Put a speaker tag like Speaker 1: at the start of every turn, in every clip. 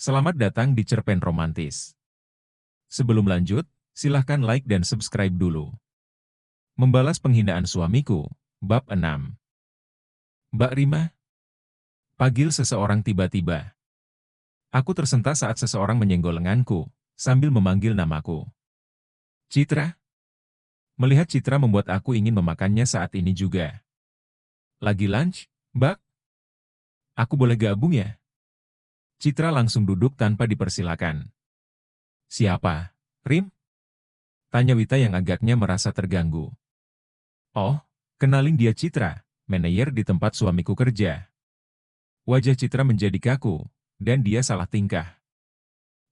Speaker 1: Selamat datang di Cerpen Romantis. Sebelum lanjut, silahkan like dan subscribe dulu. Membalas penghinaan suamiku, Bab 6. Mbak Rima, panggil seseorang tiba-tiba. Aku tersentak saat seseorang menyenggol lenganku, sambil memanggil namaku. Citra? Melihat Citra membuat aku ingin memakannya saat ini juga. Lagi lunch, Mbak? Aku boleh gabung ya? Citra langsung duduk tanpa dipersilakan. Siapa? Rim? Tanya Wita yang agaknya merasa terganggu. Oh, kenalin dia Citra, manajer di tempat suamiku kerja. Wajah Citra menjadi kaku, dan dia salah tingkah.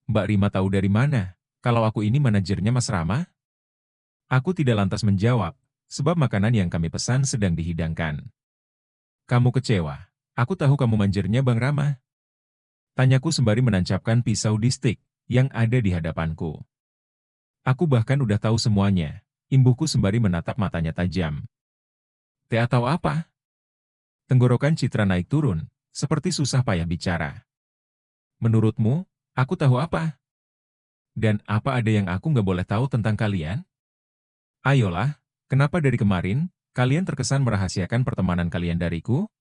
Speaker 1: Mbak Rima tahu dari mana, kalau aku ini manajernya Mas Rama? Aku tidak lantas menjawab, sebab makanan yang kami pesan sedang dihidangkan. Kamu kecewa, aku tahu kamu manajernya Bang Rama. Tanyaku sembari menancapkan pisau di stik yang ada di hadapanku. Aku bahkan udah tahu semuanya, imbuhku sembari menatap matanya tajam. Teh atau apa? Tenggorokan Citra naik turun, seperti susah payah bicara. Menurutmu, aku tahu apa? Dan apa ada yang aku nggak boleh tahu tentang kalian? Ayolah, kenapa dari kemarin, kalian terkesan merahasiakan pertemanan kalian dariku?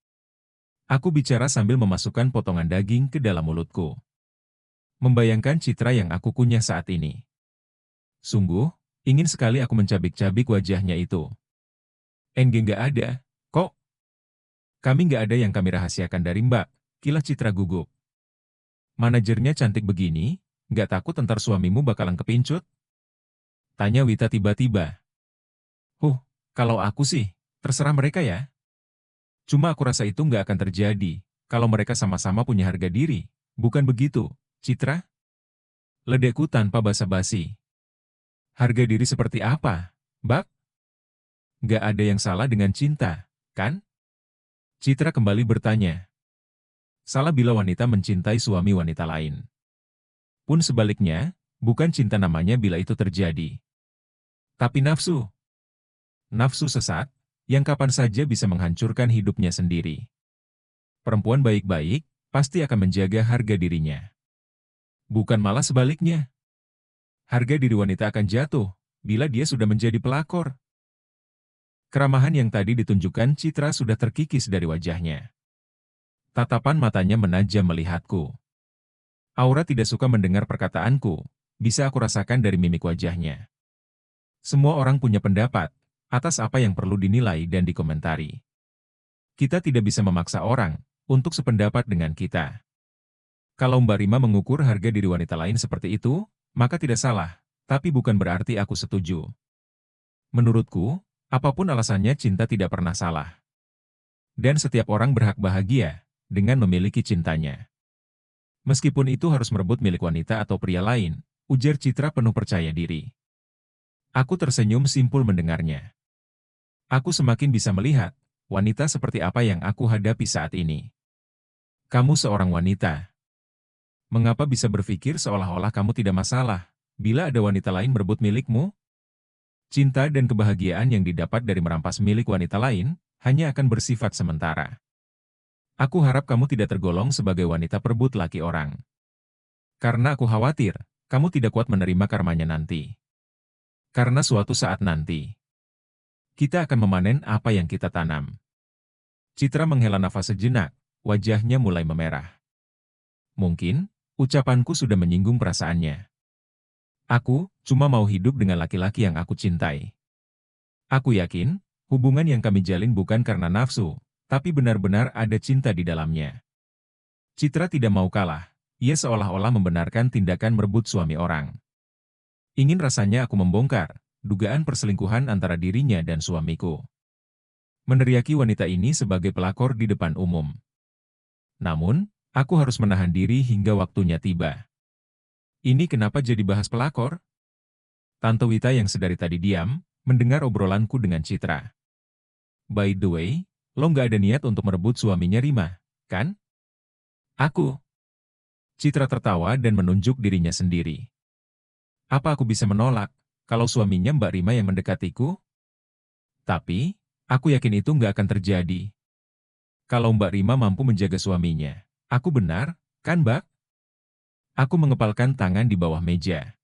Speaker 1: Aku bicara sambil memasukkan potongan daging ke dalam mulutku. Membayangkan Citra yang aku kunyah saat ini. Sungguh, ingin sekali aku mencabik-cabik wajahnya itu. Nggak ada, kok? Kami nggak ada yang kami rahasiakan dari Mbak, kilah Citra gugup. Manajernya cantik begini, nggak takut ntar suamimu bakalan kepincut? Tanya Wita tiba-tiba. Kalau aku sih, terserah mereka ya. Cuma aku rasa itu nggak akan terjadi, kalau mereka sama-sama punya harga diri. Bukan begitu, Citra? Ledekku tanpa basa-basi. Harga diri seperti apa, Bak? Nggak ada yang salah dengan cinta, kan? Citra kembali bertanya. Salah bila wanita mencintai suami wanita lain. Pun sebaliknya, bukan cinta namanya bila itu terjadi. Tapi nafsu. Nafsu sesat, yang kapan saja bisa menghancurkan hidupnya sendiri. Perempuan baik-baik, pasti akan menjaga harga dirinya. Bukan malah sebaliknya. Harga diri wanita akan jatuh, bila dia sudah menjadi pelakor. Keramahan yang tadi ditunjukkan Citra sudah terkikis dari wajahnya. Tatapan matanya menajam melihatku. Aura tidak suka mendengar perkataanku, bisa aku rasakan dari mimik wajahnya. Semua orang punya pendapat, atas apa yang perlu dinilai dan dikomentari. Kita tidak bisa memaksa orang untuk sependapat dengan kita. Kalau Mbak Rima mengukur harga diri wanita lain seperti itu, maka tidak salah, tapi bukan berarti aku setuju. Menurutku, apapun alasannya cinta tidak pernah salah. Dan setiap orang berhak bahagia dengan memiliki cintanya. Meskipun itu harus merebut milik wanita atau pria lain, ujar Citra penuh percaya diri. Aku tersenyum simpul mendengarnya. Aku semakin bisa melihat wanita seperti apa yang aku hadapi saat ini. Kamu seorang wanita. Mengapa bisa berpikir seolah-olah kamu tidak masalah bila ada wanita lain merebut milikmu? Cinta dan kebahagiaan yang didapat dari merampas milik wanita lain hanya akan bersifat sementara. Aku harap kamu tidak tergolong sebagai wanita perebut laki orang. Karena aku khawatir, kamu tidak kuat menerima karmanya nanti. Karena suatu saat nanti, kita akan memanen apa yang kita tanam. Citra menghela nafas sejenak, wajahnya mulai memerah. Mungkin, ucapanku sudah menyinggung perasaannya. Aku cuma mau hidup dengan laki-laki yang aku cintai. Aku yakin, hubungan yang kami jalin bukan karena nafsu, tapi benar-benar ada cinta di dalamnya. Citra tidak mau kalah, ia seolah-olah membenarkan tindakan merebut suami orang. Ingin rasanya aku membongkar dugaan perselingkuhan antara dirinya dan suamiku. Meneriaki wanita ini sebagai pelakor di depan umum. Namun, aku harus menahan diri hingga waktunya tiba. Ini kenapa jadi bahas pelakor? Tante Wita yang sedari tadi diam, mendengar obrolanku dengan Citra. By the way, lo nggak ada niat untuk merebut suaminya Rima, kan? Aku. Citra tertawa dan menunjuk dirinya sendiri. Apa aku bisa menolak, kalau suaminya Mbak Rima yang mendekatiku? Tapi, aku yakin itu nggak akan terjadi. Kalau Mbak Rima mampu menjaga suaminya, aku benar, kan Mbak? Aku mengepalkan tangan di bawah meja.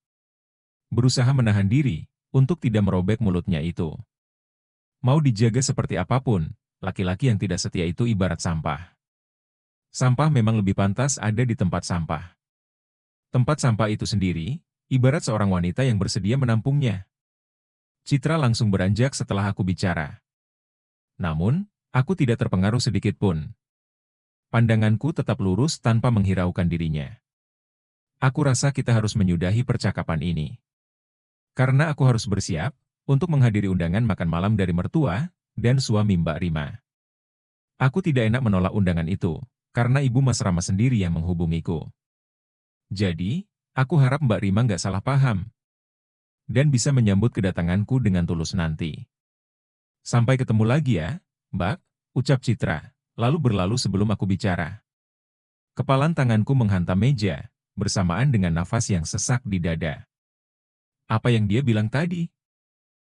Speaker 1: Berusaha menahan diri untuk tidak merobek mulutnya itu. Mau dijaga seperti apapun, laki-laki yang tidak setia itu ibarat sampah. Sampah memang lebih pantas ada di tempat sampah. Tempat sampah itu sendiri, ibarat seorang wanita yang bersedia menampungnya. Citra langsung beranjak setelah aku bicara. Namun, aku tidak terpengaruh sedikit pun. Pandanganku tetap lurus tanpa menghiraukan dirinya. Aku rasa kita harus menyudahi percakapan ini. Karena aku harus bersiap untuk menghadiri undangan makan malam dari mertua dan suami Mbak Rima. Aku tidak enak menolak undangan itu, karena ibu Mas Rama sendiri yang menghubungiku. Jadi, aku harap Mbak Rima nggak salah paham dan bisa menyambut kedatanganku dengan tulus nanti. Sampai ketemu lagi ya, Mbak, ucap Citra, lalu berlalu sebelum aku bicara. Kepalan tanganku menghantam meja, bersamaan dengan nafas yang sesak di dada. Apa yang dia bilang tadi?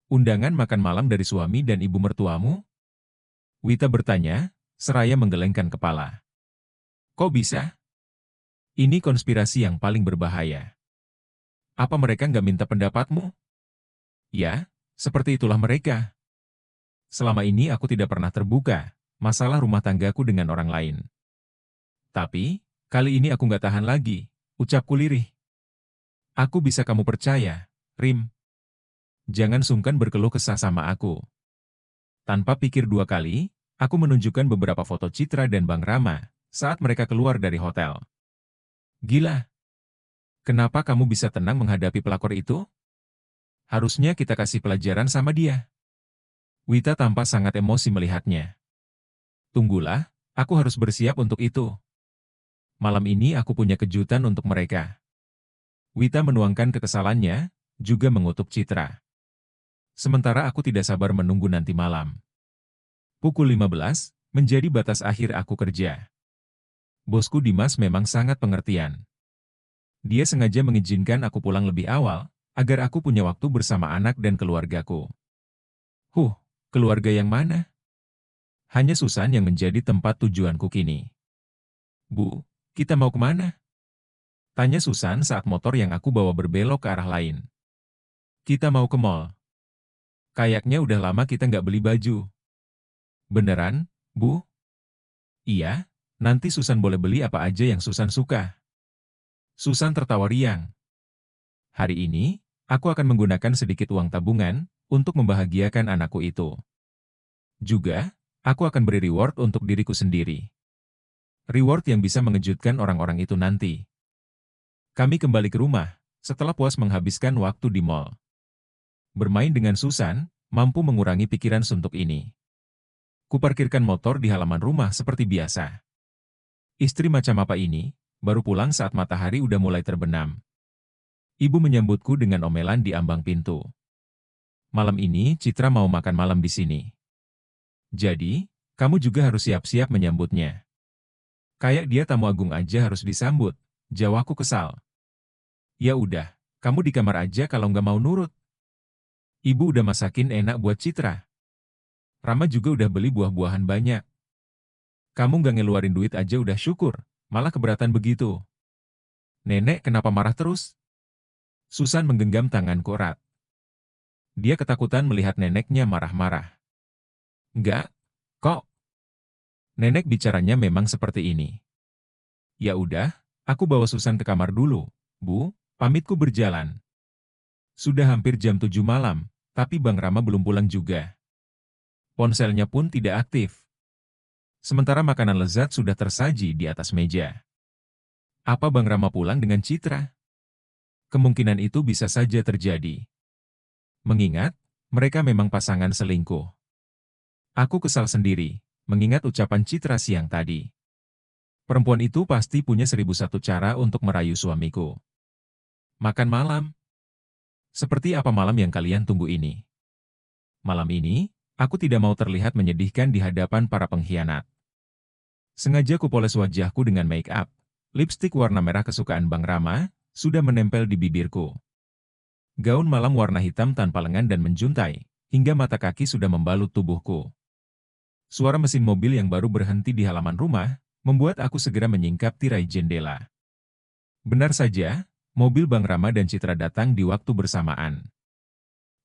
Speaker 1: Undangan makan malam dari suami dan ibu mertuamu? Wita bertanya, seraya menggelengkan kepala. Kok bisa? Ini konspirasi yang paling berbahaya. Apa mereka nggak minta pendapatmu? Ya, seperti itulah mereka. Selama ini aku tidak pernah terbuka masalah rumah tanggaku dengan orang lain. Tapi, kali ini aku nggak tahan lagi, ucapku lirih. Aku bisa kamu percaya, Rim. Jangan sungkan berkeluh kesah sama aku. Tanpa pikir dua kali, aku menunjukkan beberapa foto Citra dan Bang Rama saat mereka keluar dari hotel. Gila. Kenapa kamu bisa tenang menghadapi pelakor itu? Harusnya kita kasih pelajaran sama dia. Wita tampak sangat emosi melihatnya. Tunggulah, aku harus bersiap untuk itu. Malam ini aku punya kejutan untuk mereka. Wita menuangkan kekesalannya, juga mengutuk Citra. Sementara aku tidak sabar menunggu nanti malam. Pukul 15, menjadi batas akhir aku kerja. Bosku Dimas memang sangat pengertian. Dia sengaja mengizinkan aku pulang lebih awal, agar aku punya waktu bersama anak dan keluargaku. Keluarga yang mana? Hanya Susan yang menjadi tempat tujuanku kini. Bu, kita mau kemana? Tanya Susan saat motor yang aku bawa berbelok ke arah lain. Kita mau ke mall. Kayaknya udah lama kita nggak beli baju. Beneran, Bu? Iya, nanti Susan boleh beli apa aja yang Susan suka. Susan tertawa riang. Hari ini, aku akan menggunakan sedikit uang tabungan untuk membahagiakan anakku itu. Juga, aku akan beri reward untuk diriku sendiri. Reward yang bisa mengejutkan orang-orang itu nanti. Kami kembali ke rumah, setelah puas menghabiskan waktu di mall. Bermain dengan Susan, mampu mengurangi pikiran suntuk ini. Kuparkirkan motor di halaman rumah seperti biasa. Istri macam apa ini, baru pulang saat matahari udah mulai terbenam. Ibu menyambutku dengan omelan di ambang pintu. Malam ini Citra mau makan malam di sini. Jadi, kamu juga harus siap-siap menyambutnya. Kayak dia tamu agung aja harus disambut, jawabku kesal. Ya udah, kamu di kamar aja kalau nggak mau nurut. Ibu udah masakin enak buat Citra. Rama juga udah beli buah-buahan banyak. Kamu nggak ngeluarin duit aja udah syukur, malah keberatan begitu. Nenek kenapa marah terus? Susan menggenggam tanganku erat. Dia ketakutan melihat neneknya marah-marah. Enggak, kok. Nenek bicaranya memang seperti ini. Ya udah, aku bawa Susan ke kamar dulu, Bu, pamitku berjalan. Sudah hampir jam 7 malam, tapi Bang Rama belum pulang juga. Ponselnya pun tidak aktif. Sementara makanan lezat sudah tersaji di atas meja. Apa Bang Rama pulang dengan Citra? Kemungkinan itu bisa saja terjadi. Mengingat, mereka memang pasangan selingkuh. Aku kesal sendiri, mengingat ucapan Citra siang tadi. Perempuan itu pasti punya 1001 cara untuk merayu suamiku. Makan malam. Seperti apa malam yang kalian tunggu ini? Malam ini, aku tidak mau terlihat menyedihkan di hadapan para pengkhianat. Sengaja kupoles wajahku dengan make up. Lipstik warna merah kesukaan Bang Rama, sudah menempel di bibirku. Gaun malam warna hitam tanpa lengan dan menjuntai, hingga mata kaki sudah membalut tubuhku. Suara mesin mobil yang baru berhenti di halaman rumah, membuat aku segera menyingkap tirai jendela. Benar saja, mobil Bang Rama dan Citra datang di waktu bersamaan.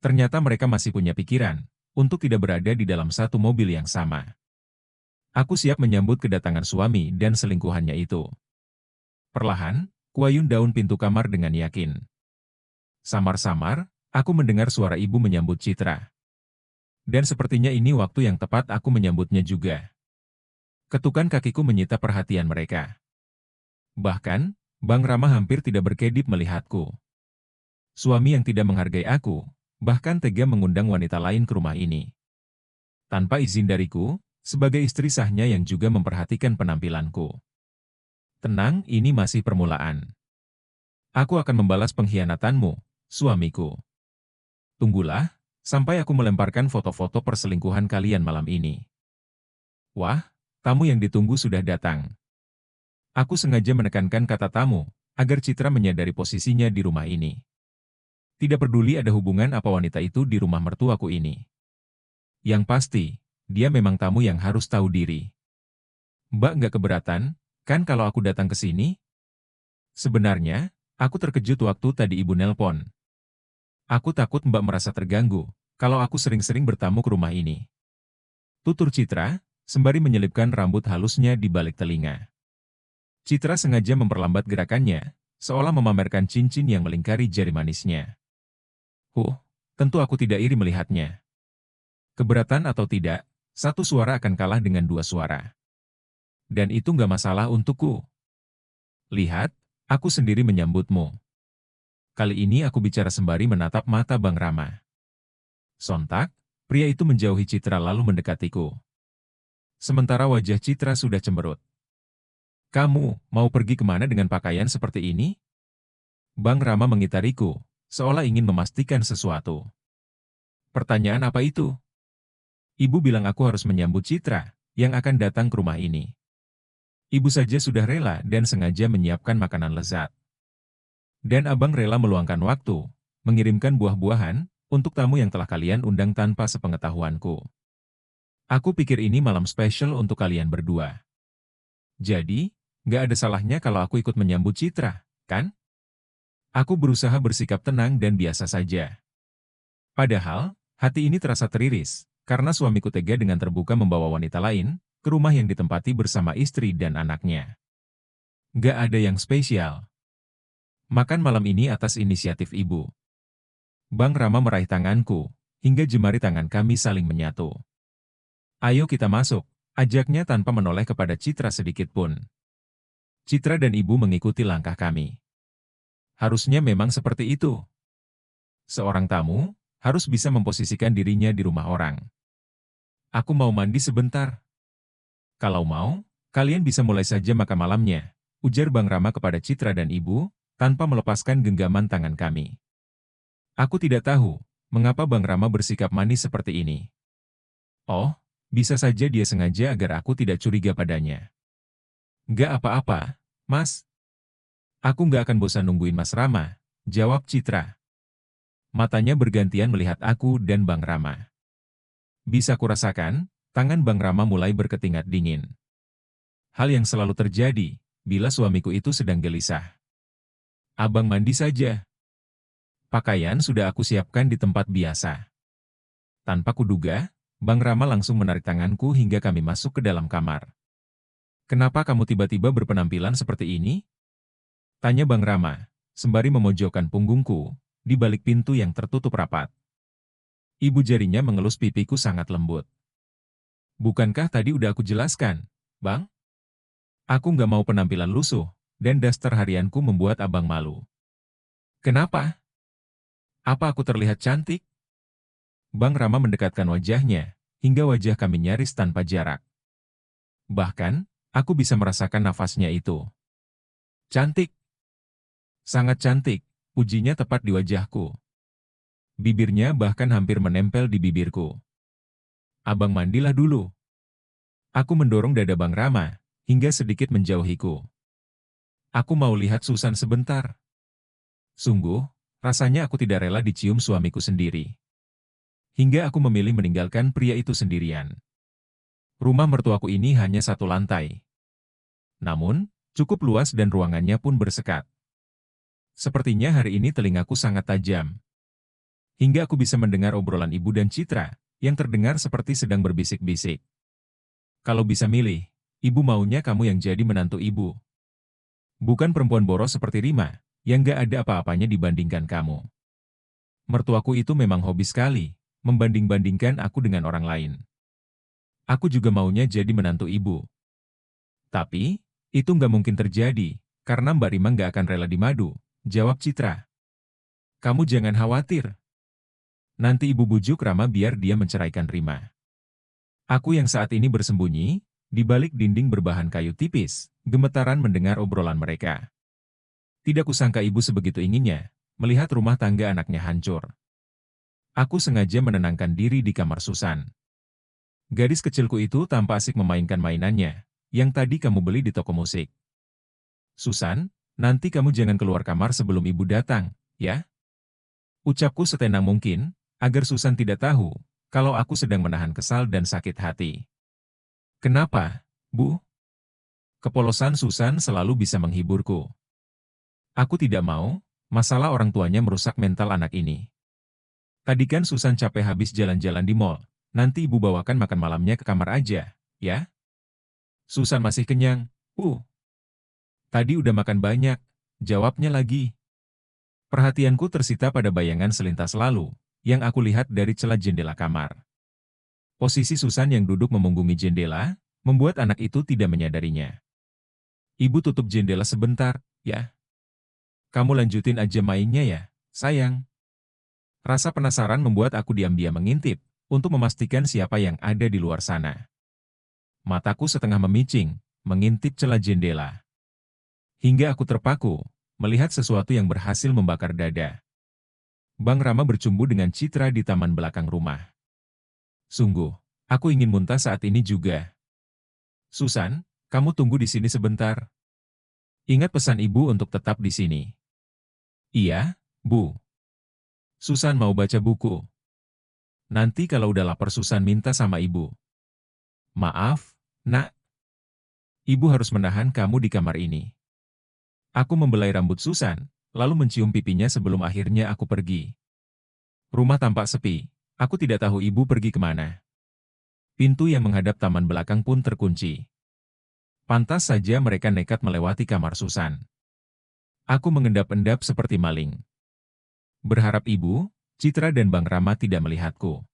Speaker 1: Ternyata mereka masih punya pikiran untuk tidak berada di dalam satu mobil yang sama. Aku siap menyambut kedatangan suami dan selingkuhannya itu. Perlahan, kuayun daun pintu kamar dengan yakin. Samar-samar, aku mendengar suara ibu menyambut Citra. Dan sepertinya ini waktu yang tepat aku menyambutnya juga. Ketukan kakiku menyita perhatian mereka. Bahkan, Bang Rama hampir tidak berkedip melihatku. Suami yang tidak menghargai aku, bahkan tega mengundang wanita lain ke rumah ini. Tanpa izin dariku, sebagai istri sahnya yang juga memperhatikan penampilanku. Tenang, ini masih permulaan. Aku akan membalas pengkhianatanmu, suamiku. Tunggulah, sampai aku melemparkan foto-foto perselingkuhan kalian malam ini. Wah, tamu yang ditunggu sudah datang. Aku sengaja menekankan kata tamu, agar Citra menyadari posisinya di rumah ini. Tidak peduli ada hubungan apa wanita itu di rumah mertuaku ini. Yang pasti, dia memang tamu yang harus tahu diri. Mbak nggak keberatan, kan kalau aku datang ke sini? Sebenarnya, aku terkejut waktu tadi ibu nelpon. Aku takut Mbak merasa terganggu, kalau aku sering-sering bertamu ke rumah ini. Tutur Citra, sembari menyelipkan rambut halusnya di balik telinga. Citra sengaja memperlambat gerakannya, seolah memamerkan cincin yang melingkari jari manisnya. Tentu aku tidak iri melihatnya. Keberatan atau tidak, satu suara akan kalah dengan dua suara. Dan itu nggak masalah untukku. Lihat, aku sendiri menyambutmu. Kali ini aku bicara sembari menatap mata Bang Rama. Sontak, pria itu menjauhi Citra lalu mendekatiku. Sementara wajah Citra sudah cemberut. Kamu mau pergi kemana dengan pakaian seperti ini? Bang Rama mengitariku, seolah ingin memastikan sesuatu. Pertanyaan apa itu? Ibu bilang aku harus menyambut Citra, yang akan datang ke rumah ini. Ibu saja sudah rela dan sengaja menyiapkan makanan lezat. Dan abang rela meluangkan waktu, mengirimkan buah-buahan, untuk tamu yang telah kalian undang tanpa sepengetahuanku. Aku pikir ini malam spesial untuk kalian berdua. Jadi, nggak ada salahnya kalau aku ikut menyambut Citra, kan? Aku berusaha bersikap tenang dan biasa saja. Padahal, hati ini terasa teriris, karena suamiku tega dengan terbuka membawa wanita lain ke rumah yang ditempati bersama istri dan anaknya. Nggak ada yang spesial. Makan malam ini atas inisiatif ibu. Bang Rama meraih tanganku, hingga jemari tangan kami saling menyatu. Ayo kita masuk, ajaknya tanpa menoleh kepada Citra sedikit pun. Citra dan ibu mengikuti langkah kami. Harusnya memang seperti itu. Seorang tamu harus bisa memposisikan dirinya di rumah orang. Aku mau mandi sebentar. Kalau mau, kalian bisa mulai saja makan malamnya, ujar Bang Rama kepada Citra dan ibu, tanpa melepaskan genggaman tangan kami. Aku tidak tahu, mengapa Bang Rama bersikap manis seperti ini. Oh, bisa saja dia sengaja agar aku tidak curiga padanya. Nggak apa-apa, Mas. Aku nggak akan bosan nungguin Mas Rama, jawab Citra. Matanya bergantian melihat aku dan Bang Rama. Bisa kurasakan, tangan Bang Rama mulai berketingat dingin. Hal yang selalu terjadi, bila suamiku itu sedang gelisah. Abang mandi saja. Pakaian sudah aku siapkan di tempat biasa. Tanpa kuduga, Bang Rama langsung menarik tanganku hingga kami masuk ke dalam kamar. Kenapa kamu tiba-tiba berpenampilan seperti ini? Tanya Bang Rama, sembari memojokkan punggungku, di balik pintu yang tertutup rapat. Ibu jarinya mengelus pipiku sangat lembut. Bukankah tadi udah aku jelaskan, Bang? Aku nggak mau penampilan lusuh, dan daster harianku membuat abang malu. Kenapa? Apa aku terlihat cantik? Bang Rama mendekatkan wajahnya, hingga wajah kami nyaris tanpa jarak. Bahkan, aku bisa merasakan nafasnya itu. Cantik. Sangat cantik, pujinya tepat di wajahku. Bibirnya bahkan hampir menempel di bibirku. Abang mandilah dulu. Aku mendorong dada Bang Rama, hingga sedikit menjauhiku. Aku mau lihat Susan sebentar. Sungguh, rasanya aku tidak rela dicium suamiku sendiri. Hingga aku memilih meninggalkan pria itu sendirian. Rumah mertuaku ini hanya satu lantai. Namun, cukup luas dan ruangannya pun bersekat. Sepertinya hari ini telingaku sangat tajam. Hingga aku bisa mendengar obrolan ibu dan Citra, yang terdengar seperti sedang berbisik-bisik. Kalau bisa milih, ibu maunya kamu yang jadi menantu ibu. Bukan perempuan boros seperti Rima, yang gak ada apa-apanya dibandingkan kamu. Mertuaku itu memang hobi sekali, membanding-bandingkan aku dengan orang lain. Aku juga maunya jadi menantu ibu. Tapi, itu nggak mungkin terjadi, karena Mbak Rima nggak akan rela dimadu, jawab Citra. Kamu jangan khawatir. Nanti ibu bujuk Rama biar dia menceraikan Rima. Aku yang saat ini bersembunyi, di balik dinding berbahan kayu tipis, gemetaran mendengar obrolan mereka. Tidak kusangka ibu sebegitu inginnya, melihat rumah tangga anaknya hancur. Aku sengaja menenangkan diri di kamar Susan. Gadis kecilku itu tampak asik memainkan mainannya, yang tadi kamu beli di toko musik. Susan, nanti kamu jangan keluar kamar sebelum ibu datang, ya? Ucapku setenang mungkin, agar Susan tidak tahu, kalau aku sedang menahan kesal dan sakit hati. Kenapa, Bu? Kepolosan Susan selalu bisa menghiburku. Aku tidak mau, masalah orang tuanya merusak mental anak ini. Tadi kan Susan capek habis jalan-jalan di mall, nanti ibu bawakan makan malamnya ke kamar aja, ya? Susan masih kenyang, Tadi udah makan banyak, jawabnya lagi. Perhatianku tersita pada bayangan selintas lalu, yang aku lihat dari celah jendela kamar. Posisi Susan yang duduk memunggungi jendela, membuat anak itu tidak menyadarinya. Ibu tutup jendela sebentar, ya. Kamu lanjutin aja mainnya ya, sayang. Rasa penasaran membuat aku diam-diam mengintip, untuk memastikan siapa yang ada di luar sana. Mataku setengah memicing, mengintip celah jendela. Hingga aku terpaku, melihat sesuatu yang berhasil membakar dada. Bang Rama bercumbu dengan Citra di taman belakang rumah. Sungguh, aku ingin muntah saat ini juga. Susan, kamu tunggu di sini sebentar. Ingat pesan ibu untuk tetap di sini. Iya, Bu. Susan mau baca buku. Nanti kalau udah lapar Susan minta sama ibu. Maaf, Nak. Ibu harus menahan kamu di kamar ini. Aku membelai rambut Susan, lalu mencium pipinya sebelum akhirnya aku pergi. Rumah tampak sepi, aku tidak tahu ibu pergi kemana. Pintu yang menghadap taman belakang pun terkunci. Pantas saja mereka nekat melewati kamar Susan. Aku mengendap-endap seperti maling. Berharap ibu, Citra dan Bang Rama tidak melihatku.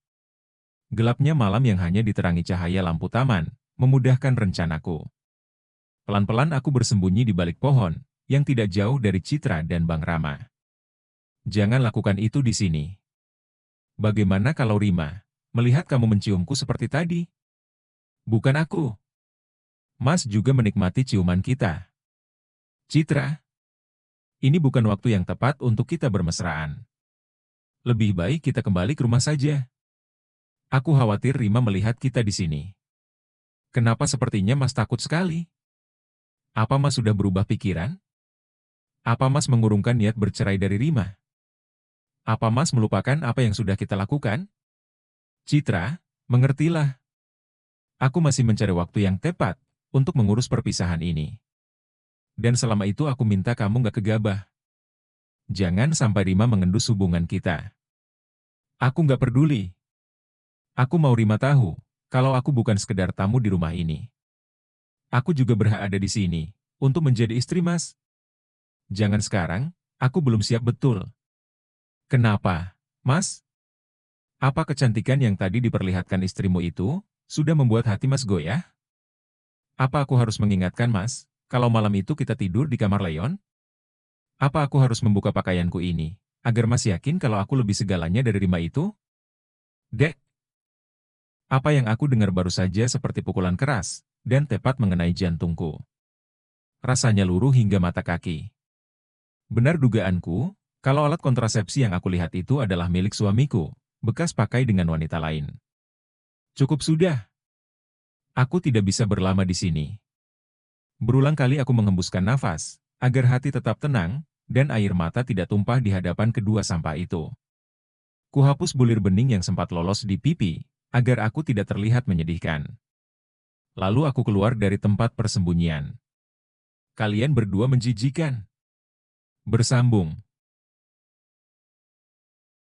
Speaker 1: Gelapnya malam yang hanya diterangi cahaya lampu taman, memudahkan rencanaku. Pelan-pelan aku bersembunyi di balik pohon, yang tidak jauh dari Citra dan Bang Rama. Jangan lakukan itu di sini. Bagaimana kalau Rima melihat kamu menciumku seperti tadi? Bukan aku. Mas juga menikmati ciuman kita. Citra, ini bukan waktu yang tepat untuk kita bermesraan. Lebih baik kita kembali ke rumah saja. Aku khawatir Rima melihat kita di sini. Kenapa sepertinya Mas takut sekali? Apa Mas sudah berubah pikiran? Apa Mas mengurungkan niat bercerai dari Rima? Apa Mas melupakan apa yang sudah kita lakukan? Citra, mengertilah. Aku masih mencari waktu yang tepat untuk mengurus perpisahan ini. Dan selama itu aku minta kamu gak gegabah. Jangan sampai Rima mengendus hubungan kita. Aku gak peduli. Aku mau Rima tahu, kalau aku bukan sekedar tamu di rumah ini. Aku juga berhak ada di sini, untuk menjadi istri Mas. Jangan sekarang, aku belum siap betul. Kenapa, Mas? Apa kecantikan yang tadi diperlihatkan istrimu itu, sudah membuat hati Mas goyah? Apa aku harus mengingatkan Mas, kalau malam itu kita tidur di kamar Leon? Apa aku harus membuka pakaianku ini, agar Mas yakin kalau aku lebih segalanya dari Rima itu? Dek, apa yang aku dengar baru saja seperti pukulan keras, dan tepat mengenai jantungku. Rasanya luruh hingga mata kaki. Benar dugaanku, kalau alat kontrasepsi yang aku lihat itu adalah milik suamiku, bekas pakai dengan wanita lain. Cukup sudah. Aku tidak bisa berlama di sini. Berulang kali aku menghembuskan nafas, agar hati tetap tenang, dan air mata tidak tumpah di hadapan kedua sampah itu. Kuhapus bulir bening yang sempat lolos di pipi, agar aku tidak terlihat menyedihkan. Lalu aku keluar dari tempat persembunyian. Kalian berdua menjijikan. Bersambung.